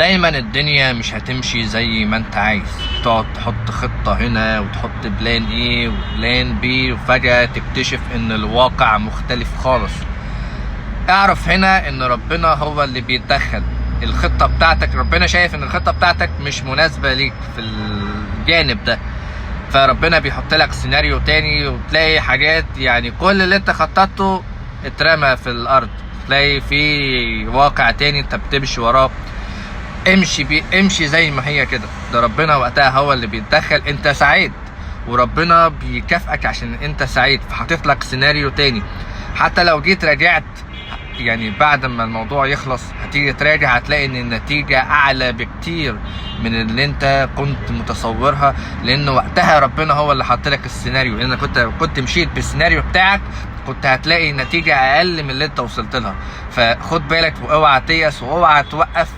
دايما الدنيا مش هتمشي زي ما انت عايز، تقعد تحط خطة هنا وتحط بلان ايه وبلان بي، وفجأة تكتشف ان الواقع مختلف خالص. اعرف هنا ان ربنا هو اللي بيتدخل. الخطة بتاعتك ربنا شايف ان الخطة بتاعتك مش مناسبة ليك في الجانب ده، فربنا بيحط لك سيناريو تاني، وتلاقي حاجات يعني كل اللي انت خططته اترمى في الارض، تلاقي في واقع تاني انت بتمشي وراه. امشي زي ما هي كده، ده ربنا وقتها هو اللي بيتدخل. انت سعيد وربنا بيكافئك عشان انت سعيد، فحاطط لك سيناريو تاني. حتى لو جيت راجعت يعني بعد ما الموضوع يخلص، هتيجي تراجع هتلاقي ان النتيجة اعلى بكتير من اللي انت كنت متصورها، لان وقتها ربنا هو اللي حط لك السيناريو. لان كنت مشيت بالسيناريو بتاعك كنت هتلاقي نتيجة اقل من اللي انت وصلت لها. فخد بالك واوعى تيأس واوعى توقف